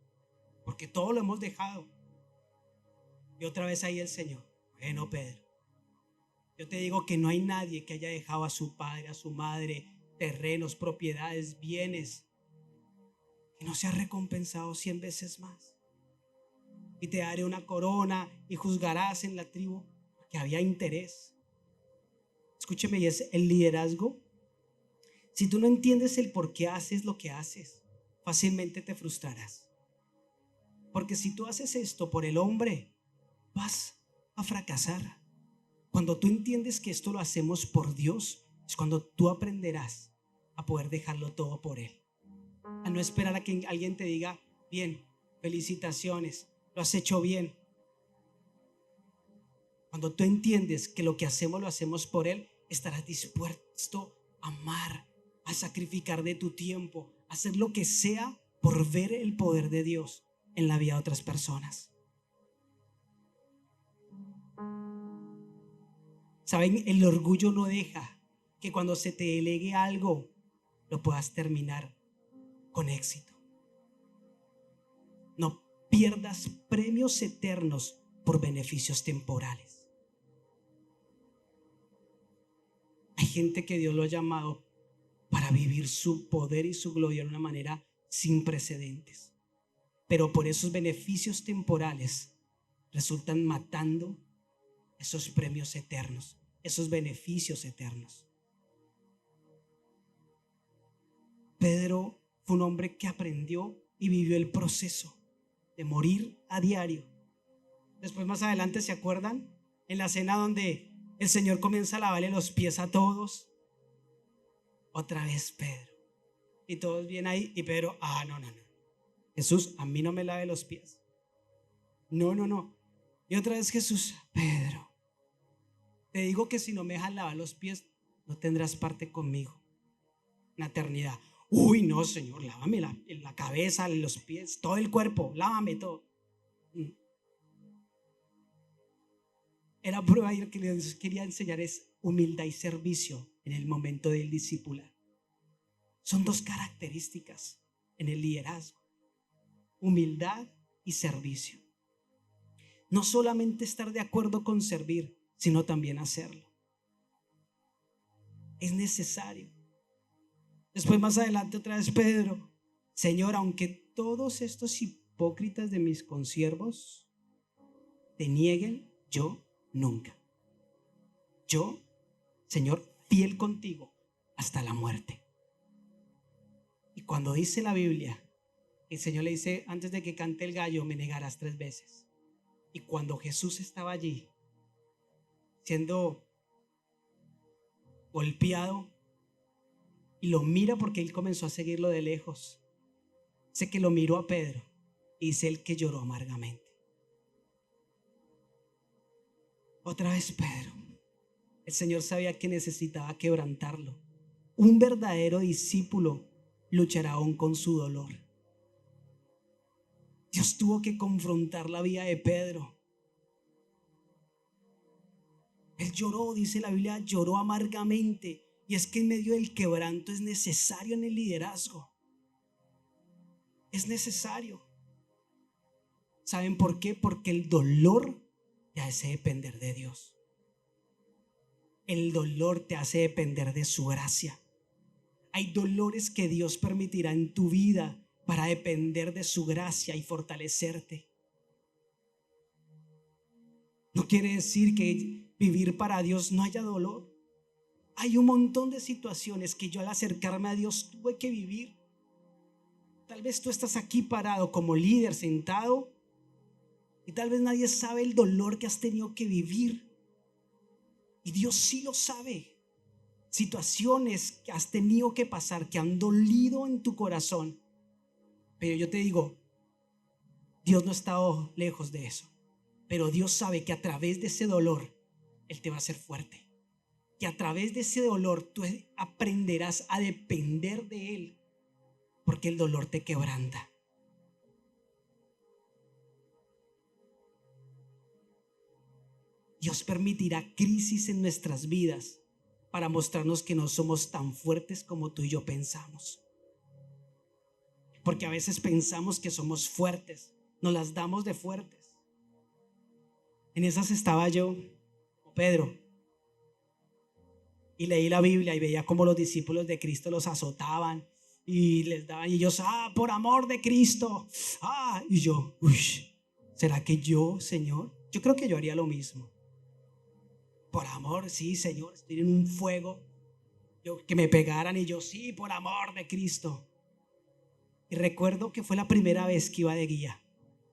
Porque todo lo hemos dejado. Y otra vez ahí el Señor: bueno, Pedro, yo te digo que no hay nadie que haya dejado a su padre, a su madre, terrenos, propiedades, bienes, que no sea recompensado 100 veces más. Y te daré una corona y juzgarás en la tribu, que había interés. Escúcheme, y es el liderazgo. Si tú no entiendes el por qué haces lo que haces, fácilmente te frustrarás. Porque si tú haces esto por el hombre, vas a fracasar. Cuando tú entiendes que esto lo hacemos por Dios, es cuando tú aprenderás a poder dejarlo todo por Él. A no esperar a que alguien te diga: bien, felicitaciones, lo has hecho bien. Cuando tú entiendes que lo que hacemos lo hacemos por Él, estarás dispuesto a amar, a sacrificar de tu tiempo, a hacer lo que sea por ver el poder de Dios en la vida de otras personas. Saben, el orgullo no deja que cuando se te delegue algo lo puedas terminar con éxito. No pierdas premios eternos por beneficios temporales. Hay gente que Dios lo ha llamado para vivir su poder y su gloria de una manera sin precedentes, pero por esos beneficios temporales resultan matando esos premios eternos, esos beneficios eternos. Pedro fue un hombre que aprendió y vivió el proceso de morir a diario. Después, más adelante, ¿se acuerdan? En la cena donde el Señor comienza a lavarle los pies a todos. Otra vez Pedro. Y todos bien ahí. Y Pedro: no. Jesús, a mí no me lave los pies. No. Y otra vez Jesús: Pedro, te digo que si no me dejas lavar los pies, no tendrás parte conmigo en la eternidad. Uy, no, Señor, lávame la cabeza, los pies, todo el cuerpo, lávame todo. Era prueba y lo que Dios quería enseñar es humildad y servicio en el momento del discipular. Son dos características en el liderazgo: humildad y servicio. No solamente estar de acuerdo con servir, sino también hacerlo. Es necesario. Después, más adelante, otra vez Pedro: Señor, aunque todos estos hipócritas de mis consiervos te nieguen, yo nunca. Yo, Señor, fiel contigo hasta la muerte. Y cuando dice la Biblia, el Señor le dice: antes de que cante el gallo, me negarás 3 veces. Y cuando Jesús estaba allí, siendo golpeado, y lo mira porque él comenzó a seguirlo de lejos, sé que lo miró a Pedro y dice él que lloró amargamente. Otra vez Pedro. El Señor sabía que necesitaba quebrantarlo. Un verdadero discípulo luchará aún con su dolor. Dios tuvo que confrontar la vida de Pedro. Él lloró, dice la Biblia, lloró amargamente. Y es que en medio del quebranto es necesario en el liderazgo. Es necesario. ¿Saben por qué? Porque el dolor te hace depender de Dios. El dolor te hace depender de su gracia. Hay dolores que Dios permitirá en tu vida para depender de su gracia y fortalecerte. No quiere decir que vivir para Dios no haya dolor. Hay un montón de situaciones que yo al acercarme a Dios tuve que vivir. Tal vez tú estás aquí parado como líder, sentado, y tal vez nadie sabe el dolor que has tenido que vivir. Y Dios sí lo sabe. Situaciones que has tenido que pasar, que han dolido en tu corazón. Pero yo te digo, Dios no ha estado lejos de eso. Pero Dios sabe que a través de ese dolor, Él te va a hacer fuerte. Que a través de ese dolor tú aprenderás a depender de Él. Porque el dolor te quebranta. Dios permitirá crisis en nuestras vidas para mostrarnos que no somos tan fuertes como tú y yo pensamos. Porque a veces pensamos que somos fuertes, nos las damos de fuertes. En esas estaba yo, Pedro, y leí la Biblia y veía cómo los discípulos de Cristo los azotaban y les daban, y ellos, por amor de Cristo, y yo, ¿será que yo, Señor? Yo creo que yo haría lo mismo. Por amor, sí, Señor, estoy en un fuego. Que me pegaran y yo, sí, por amor de Cristo. Y recuerdo que fue la primera vez que iba de guía.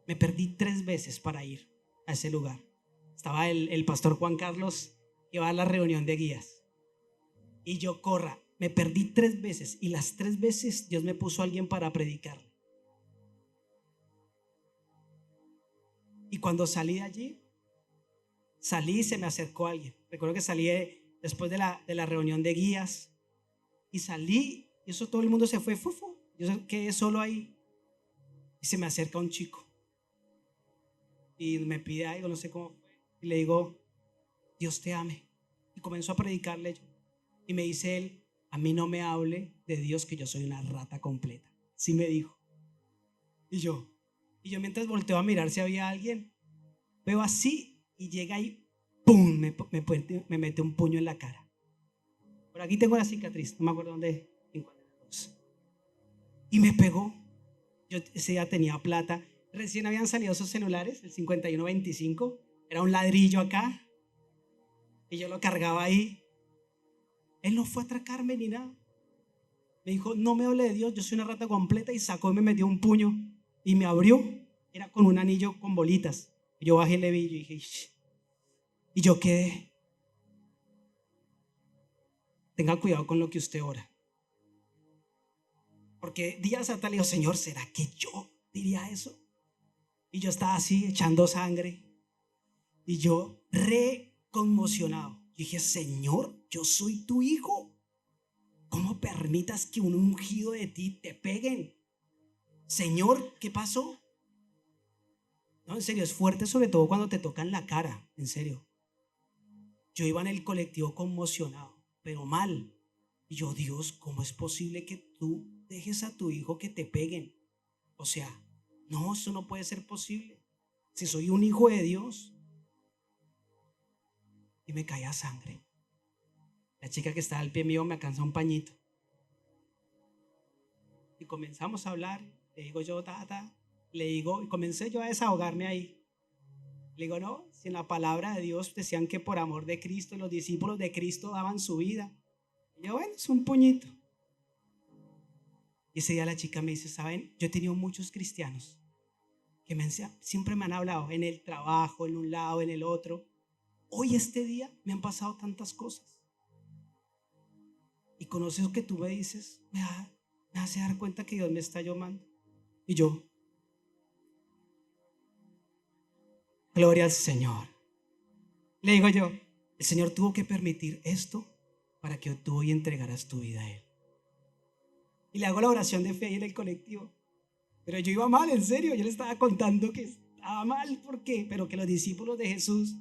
Me perdí 3 veces para ir a ese lugar. Estaba el pastor Juan Carlos, que iba a la reunión de guías. Y yo, me perdí 3 veces. Y las 3 veces Dios me puso a alguien para predicar. Y cuando salí de allí, salí y se me acercó alguien. Recuerdo que salí después de la reunión de guías. Y salí, y eso todo el mundo se fue. Yo quedé solo ahí. Y se me acerca un chico. Y me pide algo, no sé cómo fue. Y le digo, Dios te ame. Y comenzó a predicarle yo. Y me dice él, a mí no me hable de Dios, que yo soy una rata completa. Sí me dijo. Y yo mientras volteo a mirar si había alguien, veo así y llega ahí, ¡pum! Me mete un puño en la cara. Por aquí tengo la cicatriz, no me acuerdo dónde. Y me pegó. Yo ese día tenía plata. Recién habían salido esos celulares, el 5125. Era un ladrillo acá. Y yo lo cargaba ahí. Él no fue a atracarme ni nada. Me dijo, no me hable de Dios, yo soy una rata completa. Y sacó y me metió un puño. Y me abrió. Era con un anillo con bolitas. Y yo bajé el levillo y dije, shh. Y yo quedé. Tenga cuidado con lo que usted ora. Porque días atrás le digo, Señor, ¿será que yo diría eso? Y yo estaba así echando sangre. Y yo conmocionado. Yo dije, Señor, yo soy tu hijo. ¿Cómo permitas que un ungido de ti te peguen? Señor, ¿qué pasó? No, en serio, es fuerte, sobre todo cuando te tocan la cara. En serio. Yo iba en el colectivo conmocionado, pero mal. Y yo, Dios, ¿cómo es posible que tú dejes a tu hijo que te peguen? O sea, no, eso no puede ser posible. Si soy un hijo de Dios. Y me caía sangre. La chica que estaba al pie mío me alcanzó un pañito. Y comenzamos a hablar. Le digo yo, le digo, y comencé yo a desahogarme ahí. Le digo, no, si en la palabra de Dios decían que por amor de Cristo los discípulos de Cristo daban su vida. Y yo, bueno, es un puñito. Y ese día la chica me dice, ¿saben? Yo he tenido muchos cristianos que siempre me han hablado en el trabajo, en un lado, en el otro. Hoy este día me han pasado tantas cosas. Y con eso que tú me dices, me hace dar cuenta que Dios me está llamando. Y yo, gloria al Señor. Le digo yo, el Señor tuvo que permitir esto para que tú hoy entregaras tu vida a Él. Y le hago la oración de fe ahí en el colectivo. Pero yo iba mal, en serio. Yo le estaba contando que estaba mal. ¿Por qué? Pero que los discípulos de Jesús.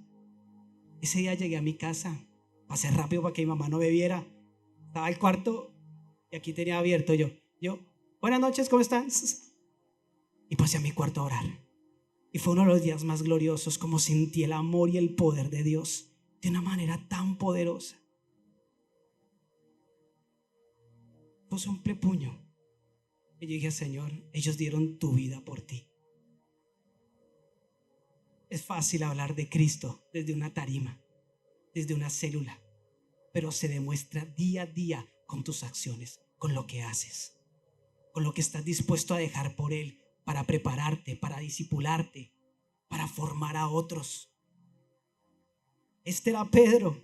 Ese día llegué a mi casa. Pasé rápido para que mi mamá no bebiera. Estaba el cuarto y aquí tenía abierto yo, buenas noches, ¿cómo están? Y pasé a mi cuarto a orar. Y fue uno de los días más gloriosos, como sentí el amor y el poder de Dios de una manera tan poderosa. Puse un puño y yo dije, Señor, ellos dieron tu vida por ti. Es fácil hablar de Cristo desde una tarima, desde una célula, pero se demuestra día a día con tus acciones, con lo que haces, con lo que estás dispuesto a dejar por Él para prepararte, para discipularte, para formar a otros. Este era Pedro.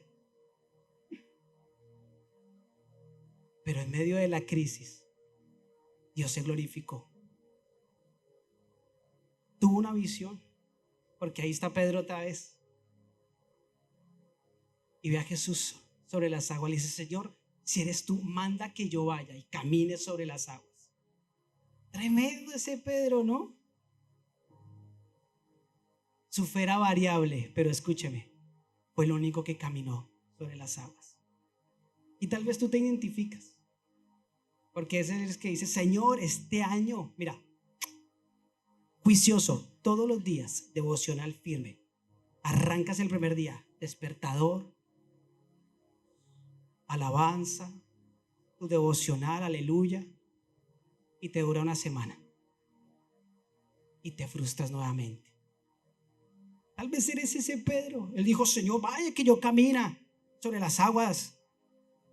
Pero en medio de la crisis, Dios se glorificó. Tuvo una visión, porque ahí está Pedro otra vez. Y ve a Jesús sobre las aguas. Le dice: Señor, si eres tú, manda que yo vaya y camine sobre las aguas. Tremendo ese Pedro, ¿no? Su fe era variable, pero escúcheme, fue el único que caminó sobre las aguas. Y tal vez tú te identificas, porque ese es el que dice: Señor, este año, mira, juicioso, todos los días, devocional firme. Arrancas el primer día, despertador, alabanza, tu devocional, aleluya, y te dura una semana y te frustras nuevamente. Tal vez eres ese Pedro. Él dijo: Señor, vaya que yo camina sobre las aguas.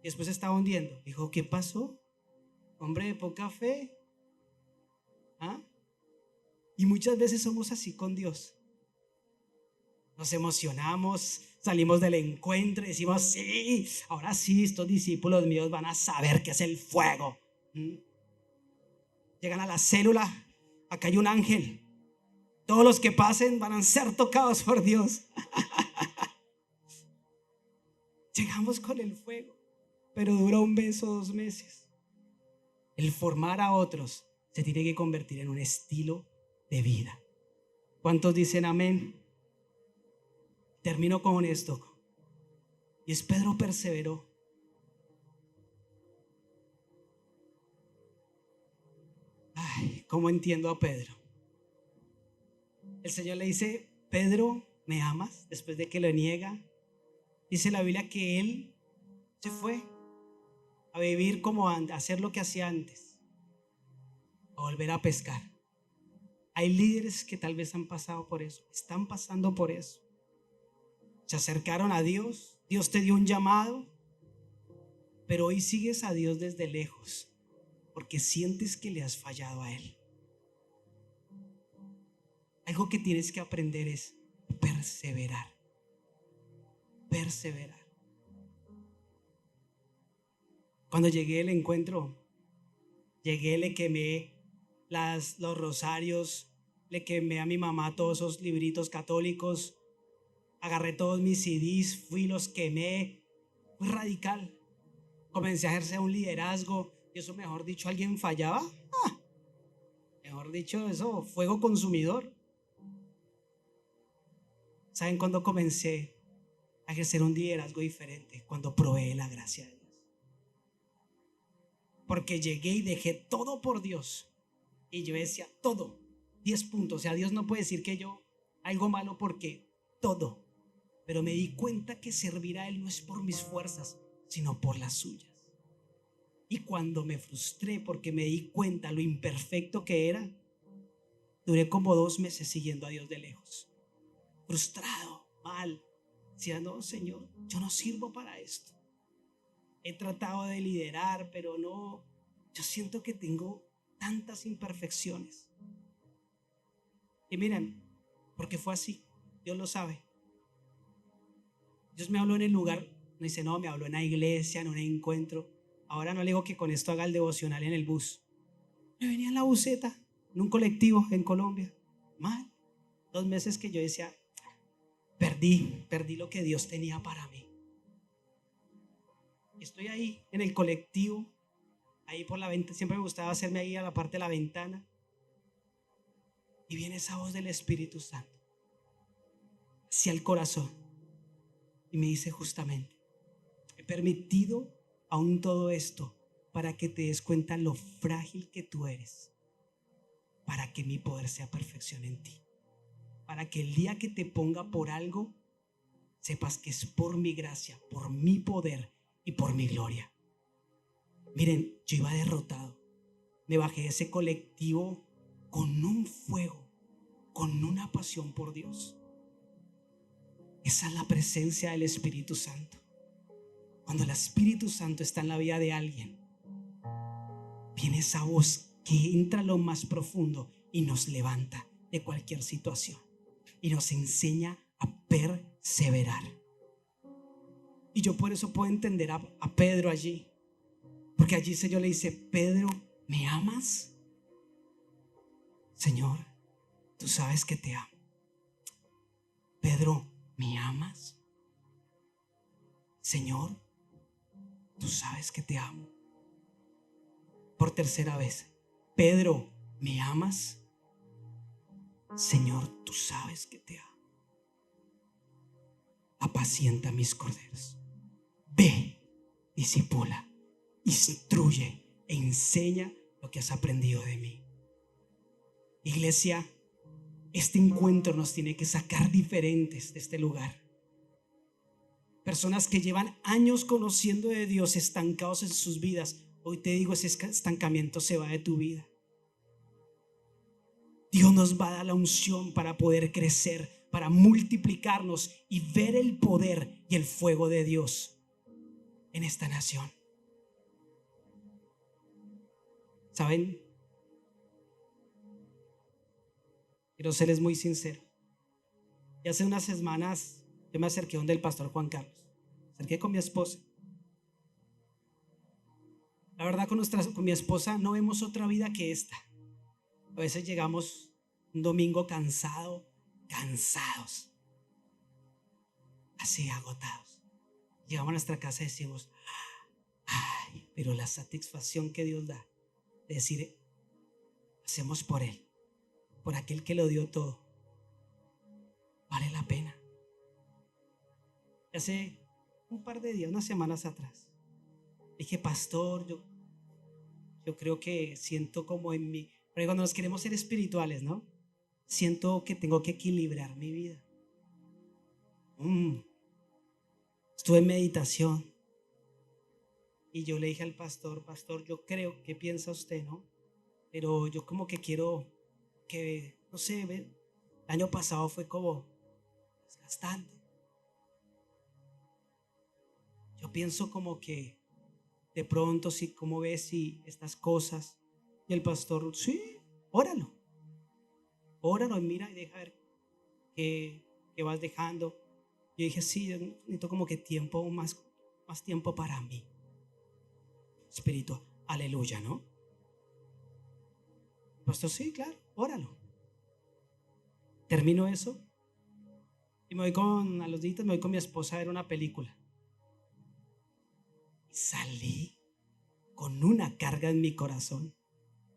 Y después se estaba hundiendo. Dijo: ¿qué pasó? Hombre de poca fe. ¿Ah? Y muchas veces somos así con Dios. Nos emocionamos, salimos del encuentro y decimos: sí, ahora sí, estos discípulos míos van a saber qué es el fuego. Llegan a la célula, acá hay un ángel. Todos los que pasen van a ser tocados por Dios. Llegamos con el fuego, pero dura un mes o 2 meses. El formar a otros se tiene que convertir en un estilo de vida. ¿Cuántos dicen amén? Termino con esto. Y es: Pedro perseveró. Ay, ¿cómo entiendo a Pedro? El Señor le dice: Pedro, ¿me amas? Después de que lo niega, dice la Biblia que él se fue a vivir como antes, a hacer lo que hacía antes, a volver a pescar. Hay líderes que tal vez han pasado por eso, están pasando por eso. Se acercaron a Dios, Dios te dio un llamado, pero hoy sigues a Dios desde lejos porque sientes que le has fallado a Él. Algo que tienes que aprender es perseverar. Perseverar. Cuando llegué al encuentro, le quemé los rosarios, le quemé a mi mamá todos esos libritos católicos, agarré todos mis CDs, fui, los quemé. Fue radical. Comencé a ejercer un liderazgo y eso, mejor dicho, ¿alguien fallaba? Mejor dicho, eso, fuego consumidor. ¿Saben cuándo comencé a ejercer un liderazgo diferente? Cuando probé la gracia de Dios. Porque llegué y dejé todo por Dios. Y yo decía: todo, 10 puntos. O sea, Dios no puede decir que yo algo malo, porque todo. Pero me di cuenta que servir a Él no es por mis fuerzas, sino por las suyas. Y cuando me frustré porque me di cuenta lo imperfecto que era, duré como 2 meses siguiendo a Dios de lejos. Frustrado, mal. Decía: no, Señor, yo no sirvo para esto. He tratado de liderar, pero no. Yo siento que tengo tantas imperfecciones. Y miren, porque fue así. Dios lo sabe. Dios me habló en el lugar. No dice: no, me habló en la iglesia, en un encuentro. Ahora no le digo que con esto haga el devocional en el bus. Me venía en la buseta, en un colectivo en Colombia. Mal. 2 meses que yo decía: perdí lo que Dios tenía para mí. Estoy ahí en el colectivo, ahí por la ventana. Siempre me gustaba hacerme ahí a la parte de la ventana. Y viene esa voz del Espíritu Santo hacia el corazón y me dice justamente: he permitido aún todo esto para que te des cuenta lo frágil que tú eres, para que mi poder sea perfección en ti, para que el día que te ponga por algo, sepas que es por mi gracia, por mi poder y por mi gloria. Miren, yo iba derrotado. Me bajé de ese colectivo con un fuego, con una pasión por Dios. Esa es la presencia del Espíritu Santo. Cuando el Espíritu Santo está en la vida de alguien, viene esa voz que entra a lo más profundo y nos levanta de cualquier situación y nos enseña a perseverar. Y yo por eso puedo entender a Pedro allí. Porque allí el Señor le dice: Pedro, ¿me amas? Señor, tú sabes que te amo. Pedro, ¿me amas? Señor, tú sabes que te amo. Por tercera vez: Pedro, ¿me amas? Señor, tú sabes que te amo. Apacienta mis corderos. Ve, discípula, instruye e enseña lo que has aprendido de mí. Iglesia, este encuentro nos tiene que sacar diferentes de este lugar. Personas que llevan años conociendo de Dios, estancados en sus vidas. Hoy te digo, ese estancamiento se va de tu vida. Dios nos va a dar la unción para poder crecer, para multiplicarnos y ver el poder y el fuego de Dios en esta nación. ¿Saben? Quiero serles muy sincero. Y hace unas semanas yo me acerqué donde el pastor Juan Carlos. Me acerqué con mi esposa. La verdad, con mi esposa no vemos otra vida que esta. A veces llegamos un domingo cansados, así agotados. Llegamos a nuestra casa y decimos: ay, pero la satisfacción que Dios da de decir: hacemos por Él, por aquel que lo dio todo, vale la pena. Hace un par de días, unas semanas atrás, dije: pastor, yo creo que siento como en mí, porque cuando nos queremos ser espirituales, ¿no? Siento que tengo que equilibrar mi vida. Estuve en meditación y yo le dije al pastor: pastor, yo creo, ¿qué piensa usted, no? Pero yo como que quiero que, no sé, el año pasado fue como desgastante. Yo pienso como que de pronto, si como ves, si estas cosas. Y el pastor: sí, óralo y mira y deja ver qué vas dejando. Yo dije: sí, yo necesito como que tiempo, más tiempo para mí espiritual. Aleluya, ¿no? El pastor: sí, claro, óralo. Termino eso y a los días me voy con mi esposa a ver una película. Y salí con una carga en mi corazón.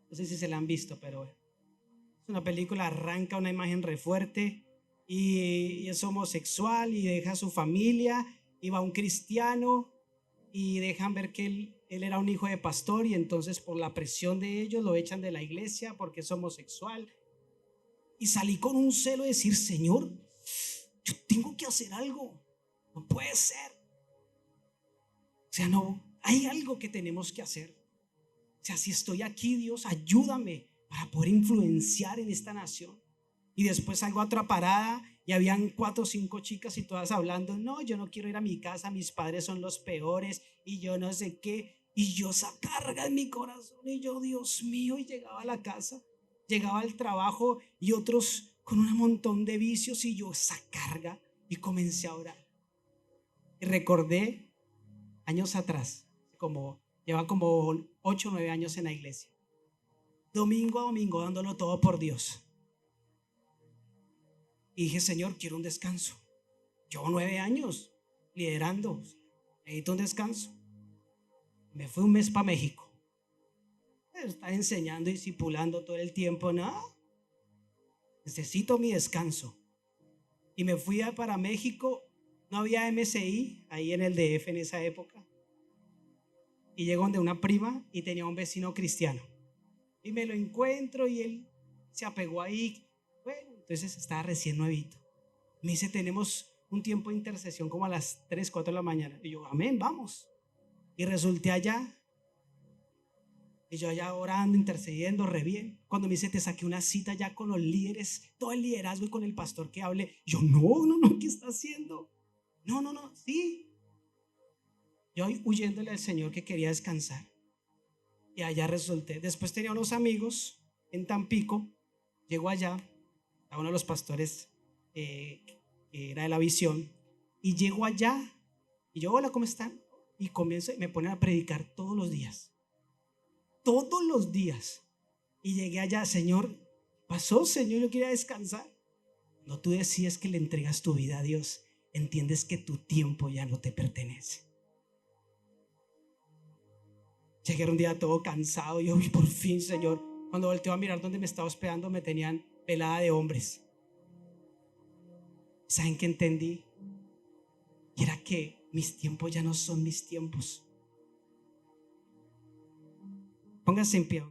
No sé si se la han visto, pero es una película, arranca una imagen re fuerte y es homosexual y deja a su familia y va un cristiano y dejan ver que él era un hijo de pastor, y entonces por la presión de ellos lo echan de la iglesia porque es homosexual. Y salí con un celo de decir: Señor, yo tengo que hacer algo, no puede ser. O sea, no, hay algo que tenemos que hacer. O sea, si estoy aquí, Dios, ayúdame para poder influenciar en esta nación. Y después salgo a otra parada y habían 4 o 5 chicas y todas hablando: no, yo no quiero ir a mi casa, mis padres son los peores y yo no sé qué. Y yo esa carga en mi corazón y yo: Dios mío. Y llegaba a la casa, llegaba al trabajo y otros con un montón de vicios y yo esa carga, y comencé a orar. Y recordé años atrás, lleva como 8 o 9 años en la iglesia, domingo a domingo dándolo todo por Dios. Y dije: Señor, quiero un descanso. Llevo 9 años liderando, necesito un descanso. Me fui un mes para México. Estar enseñando y discipulando todo el tiempo, no, necesito mi descanso. Y me fui para México. No había MCI ahí en el DF en esa época. Y llego donde una prima y tenía un vecino cristiano. Y me lo encuentro y él se apegó ahí. Bueno, entonces estaba recién nuevito. Me dice: tenemos un tiempo de intercesión como a las 3, 4 de la mañana. Y yo: amén, vamos. Y resulté allá. Y yo allá orando, intercediendo, re bien. Cuando me dice: te saqué una cita ya con los líderes, todo el liderazgo y con el pastor que hable. Yo: no, ¿qué está haciendo? No, sí. Yo huyéndole al Señor, que quería descansar. Y allá resulté. Después tenía unos amigos en Tampico. Llego allá a uno de los pastores que era de la visión. Y llego allá y yo: hola, ¿cómo están? y comienzo y me ponen a predicar todos los días. Todos los días. Y llegué allá, Señor, pasó, Señor, yo quería descansar. No, tú decides que le entregas tu vida a Dios, entiendes que tu tiempo ya no te pertenece. Llegué un día todo cansado, yo por fin, Señor, cuando volteo a mirar donde me estaba hospedando, me tenían velada de hombres. ¿Saben qué entendí? Y era que mis tiempos ya no son mis tiempos. Pónganse en pie.